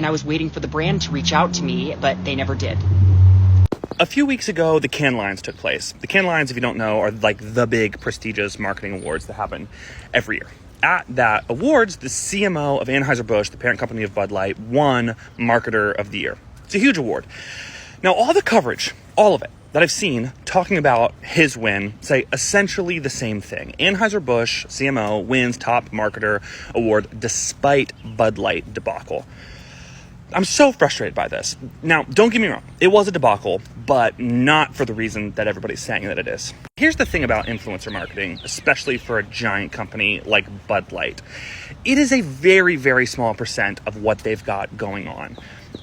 and I was waiting for the brand to reach out to me, but they never did. A few weeks ago, the Cannes Lions took place. The Cannes Lions, if you don't know, are like the big prestigious marketing awards that happen every year. At that awards, the CMO of Anheuser-Busch, the parent company of Bud Light, won Marketer of the Year. It's a huge award. Now, all the coverage, all of it, that I've seen talking about his win say essentially the same thing. Anheuser-Busch CMO wins top marketer award despite Bud Light debacle. I'm so frustrated by this. Now, don't get me wrong. It was a debacle, but not for the reason that everybody's saying that it is. Here's the thing about influencer marketing, especially for a giant company like Bud Light. It is a very, very small percent of what they've got going on.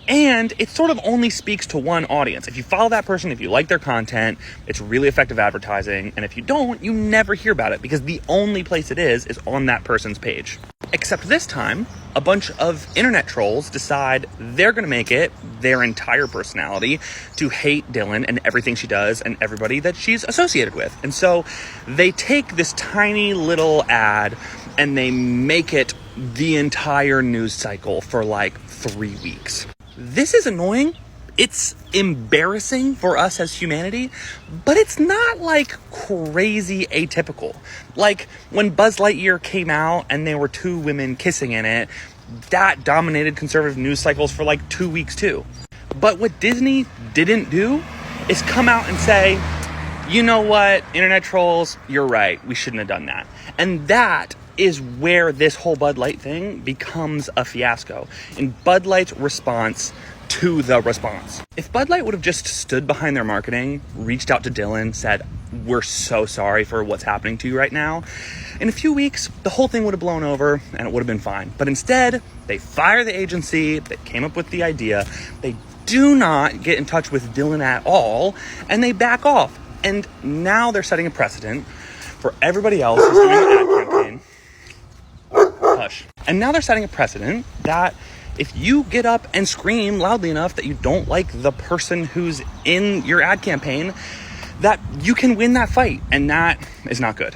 And it sort of only speaks to one audience. If you follow that person, if you like their content, it's really effective advertising. And if you don't, you never hear about it because the only place it is on that person's page. Except this time, a bunch of internet trolls decide they're going to make it their entire personality to hate Dylan and everything she does and everybody that she's associated with. And so they take this tiny little ad and they make it the entire news cycle for like 3 weeks. This is annoying. It's embarrassing for us as humanity, but it's not like crazy atypical. Like when Buzz Lightyear came out and there were 2 women kissing in it, that dominated conservative news cycles for like 2 weeks too. But what Disney didn't do is come out and say, you know what, internet trolls, you're right, we shouldn't have done that. And that is where this whole Bud Light thing becomes a fiasco. In Bud Light's response to the response. If Bud Light would have just stood behind their marketing, reached out to Dylan, said, we're so sorry for what's happening to you right now, in a few weeks, the whole thing would have blown over and it would have been fine. But instead, they fire the agency that came up with the idea. They do not get in touch with Dylan at all, and they back off. And now they're setting a precedent for everybody else who's doing an ad campaign. Hush. And now they're setting a precedent that if you get up and scream loudly enough that you don't like the person who's in your ad campaign, that you can win that fight. And that is not good.